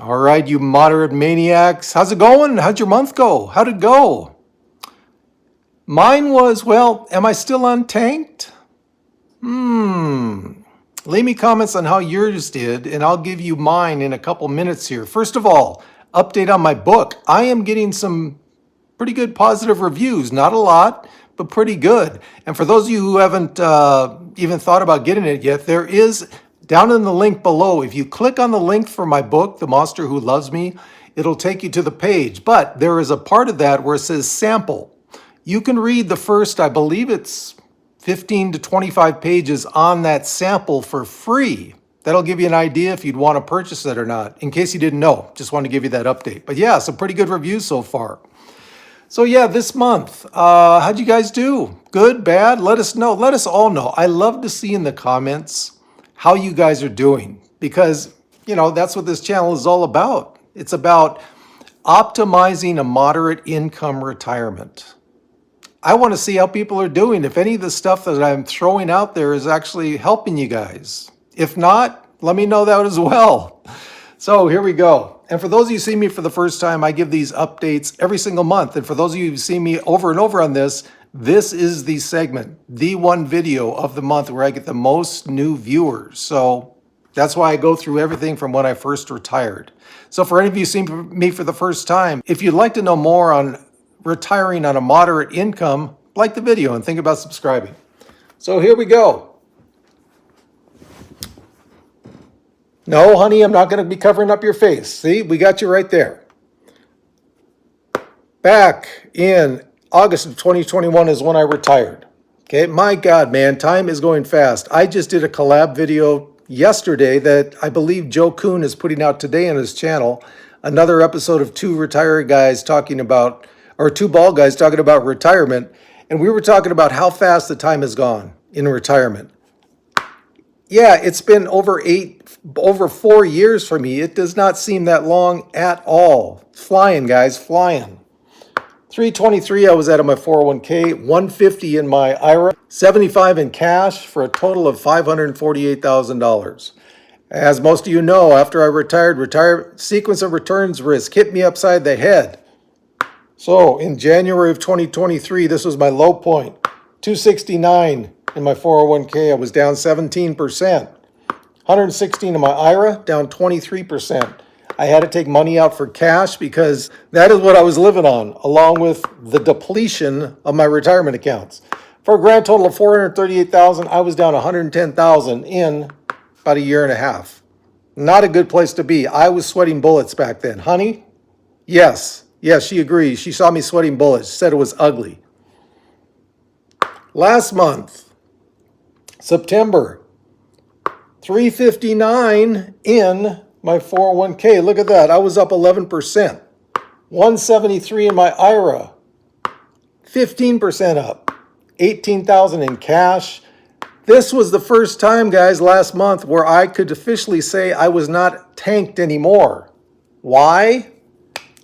All right, you moderate maniacs. How's it going? How'd your month go? How'd it go? Mine was, well, am I still untanked? Leave me comments on how yours did, and I'll give you mine in a couple minutes here. First of all, update on my book. I am getting some pretty good positive reviews. Not a lot, but pretty good. And for those of you who haven't even thought about getting it yet, there is down in the link below. If you click on the link for my book, The Monster Who Loves Me, it'll take you to the page. But there is a part of that where it says sample. You can read the first, I believe it's 15 to 25 pages on that sample for free. That'll give you an idea if you'd want to purchase it or not. In case you didn't know, just wanted to give you that update. But yeah, some pretty good reviews so far. So yeah, this month, how'd you guys do? Good, bad? Let us know. Let us all know. I love to see in the comments how you guys are doing because, that's what this channel is all about. It's about optimizing a moderate income retirement. I want to see how people are doing. If any of the stuff that I'm throwing out there is actually helping you guys. If not, let me know that as well. So here we go. And for those of you who see me for the first time, I give these updates every single month. And for those of you who see me over and over on this, this is the segment, the one video of the month where I get the most new viewers. So that's why I go through everything from when I first retired. So for any of you who see me for the first time, if you'd like to know more on retiring on a moderate income, like the video and think about subscribing. So here we go. No, honey, I'm not going to be covering up your face. See, we got you right there. Back in August of 2021 is when I retired. Okay, my God, man, time is going fast. I just did a collab video yesterday that I believe Joe Kuhn is putting out today on his channel. Another episode of two retired guys talking about, or two bald guys talking about retirement. And we were talking about how fast the time has gone in retirement. Yeah, it's been over 4 years for me. It does not seem that long at all. Flying, guys, flying. 323 I was out of my 401k, 150 in my IRA, 75 in cash for a total of $548,000. As most of you know, after I retired, sequence of returns risk hit me upside the head. So in January of 2023, this was my low point, 269 in my 401k. I was down 17%. 116 in my IRA, down 23%. I had to take money out for cash because that is what I was living on, along with the depletion of my retirement accounts. For a grand total of $438,000, I was down $110,000 in about a year and a half. Not a good place to be. I was sweating bullets back then. Honey? Yes, she agrees. She saw me sweating bullets. She said it was ugly. Last month, September, 359 in my 401k. Look at that. I was up 11%. 173 in my IRA. 15% up. 18,000 in cash. This was the first time, guys, last month where I could officially say I was not tanked anymore. Why?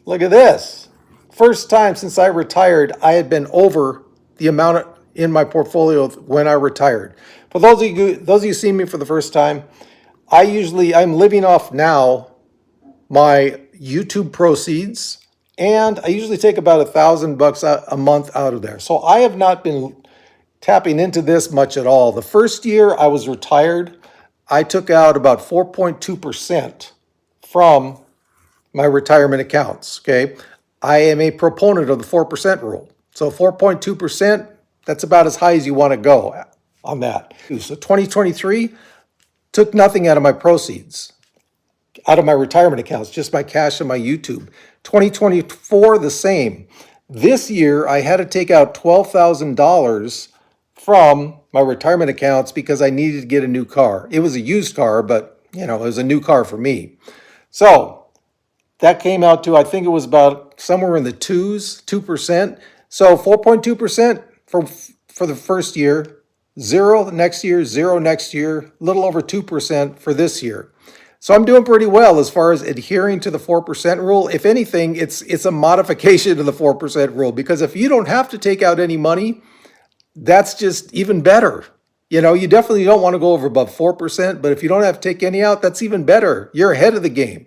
Look at this. First time since I retired, I had been over the amount in my portfolio when I retired. For those of you who see me for the first time, I'm living off now my YouTube proceeds, and I usually take about $1,000 a month out of there. So I have not been tapping into this much at all. The first year I was retired, I took out about 4.2% from my retirement accounts, okay? I am a proponent of the 4% rule. So 4.2%, that's about as high as you want to go on that. So 2023, took nothing out of my proceeds, out of my retirement accounts, just my cash and my YouTube. 2024, the same. This year, I had to take out $12,000 from my retirement accounts because I needed to get a new car. It was a used car, but it was a new car for me. So that came out to, I think it was about somewhere in the 2%. So 4.2% for the first year, 0 the next year, 0 next year, a little over 2% for this year. So I'm doing pretty well as far as adhering to the 4% rule. If anything, it's a modification of the 4% rule, because if you don't have to take out any money, that's just even better. You definitely don't want to go over above 4%, but if you don't have to take any out, that's even better. You're ahead of the game.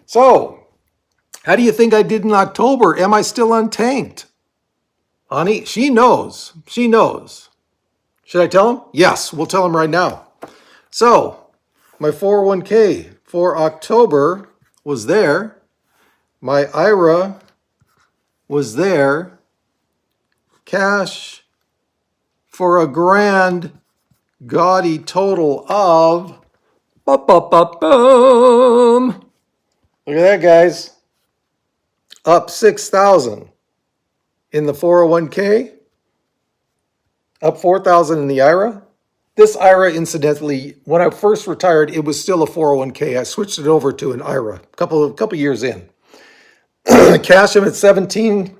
So, how do you think I did in October? Am I still untanked? Honey, she knows. She knows. Should I tell him? Yes, we'll tell him right now. So, my 401k for October was there. My IRA was there. Cash for a grand gaudy total of boom. Look at that, guys. Up 6,000 in the 401k, up 4,000 in the IRA. This IRA, incidentally, when I first retired, it was still a 401k. I switched it over to an IRA a couple years in. Cash, I'm at 17,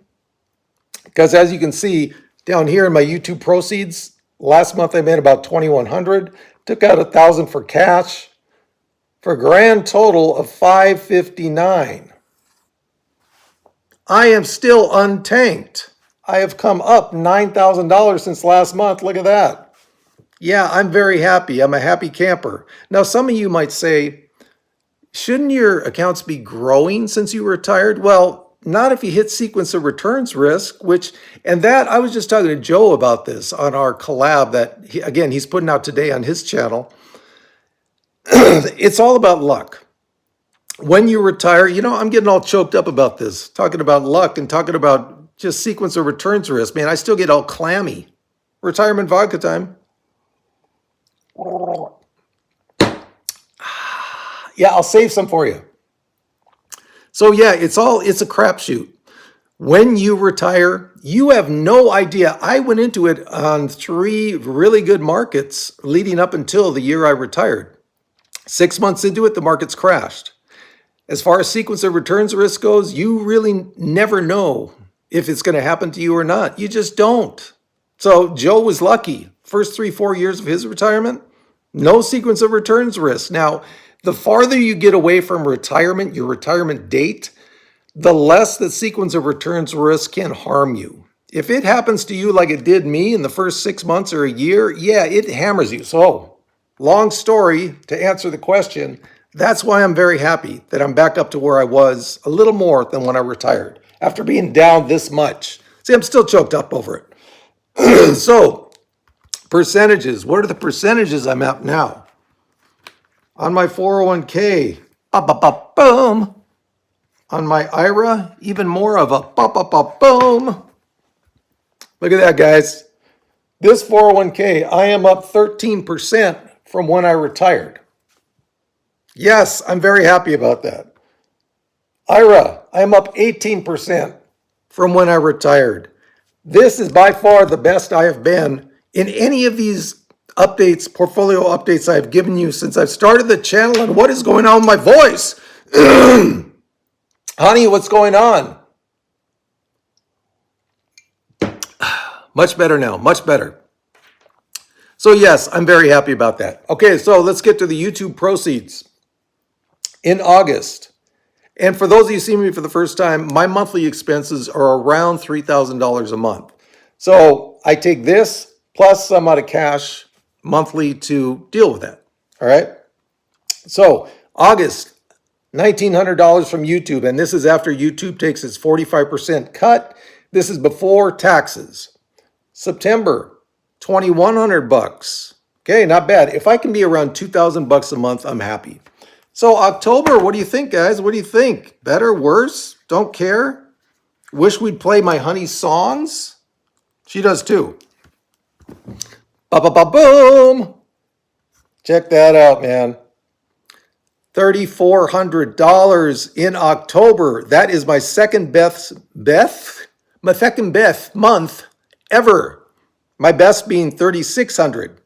because as you can see down here in my YouTube proceeds, last month I made about 2,100. Took out 1,000 for cash for a grand total of 559. I am still untanked. I have come up $9,000 since last month. Look at that. Yeah, I'm very happy. I'm a happy camper. Now, some of you might say, shouldn't your accounts be growing since you retired? Well, not if you hit sequence of returns risk, and that I was just talking to Joe about this on our collab that, he's putting out today on his channel. It's all about luck. When you retire, I'm getting all choked up about this, talking about luck and talking about just sequence of returns risk. Man, I still get all clammy. Retirement vodka time. Yeah, I'll save some for you. So yeah, it's a crapshoot. When you retire, you have no idea. I went into it on 3 really good markets leading up until the year I retired. 6 months into it, the markets crashed. As far as sequence of returns risk goes, you really never know if it's going to happen to you or not. You just don't. So Joe was lucky. First 3-4 years of his retirement, no sequence of returns risk. Now, the farther you get away from retirement, your retirement date, the less the sequence of returns risk can harm you. If it happens to you like it did me in the first 6 months or a year, yeah, it hammers you. So, long story to answer the question, that's why I'm very happy that I'm back up to where I was a little more than when I retired after being down this much. See, I'm still choked up over it. So, percentages. What are the percentages I'm at now? On my 401k, boom. On my IRA, even more of a boom. Look at that, guys. This 401k, I am up 13% from when I retired. Yes, I'm very happy about that. IRA, I am up 18% from when I retired. This is by far the best I have been in any of these updates, portfolio updates I've given you since I've started the channel. And what is going on with my voice? Honey, what's going on? Much better now, much better. So yes, I'm very happy about that. Okay, so let's get to the YouTube proceeds. In August, and for those of you seeing me for the first time, my monthly expenses are around $3,000 a month. So I take this plus some out of cash monthly to deal with that. All right. So August, $1,900 from YouTube, and this is after YouTube takes its 45% cut. This is before taxes. September, $2,100. Okay, not bad. If I can be around $2,000 a month, I'm happy. So October, what do you think, guys? What do you think? Better, worse? Don't care? Wish we'd play my honey's songs? She does too. Boom! Check that out, man. $3,400 in October. That is my second best month ever. My best being $3,600.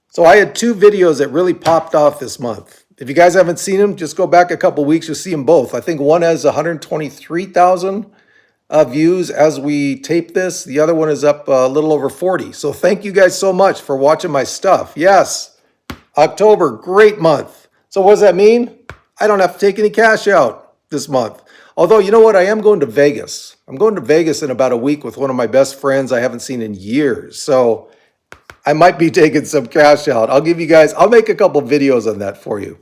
So I had 2 videos that really popped off this month. If you guys haven't seen them, just go back a couple weeks, you'll see them both. I think one has 123,000 views as we tape this. The other one is up a little over 40. So thank you guys so much for watching my stuff. Yes, October, great month. So what does that mean? I don't have to take any cash out this month. Although, you know what? I am going to Vegas. I'm going to Vegas in about a week with one of my best friends I haven't seen in years. So I might be taking some cash out. I'll make a couple videos on that for you.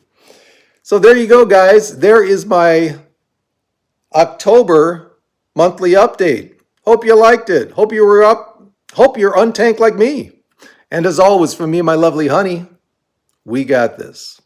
So there you go, guys. There is my October monthly update. Hope you liked it. Hope you were up. Hope you're untanked like me. And as always, from me and my lovely honey, we got this.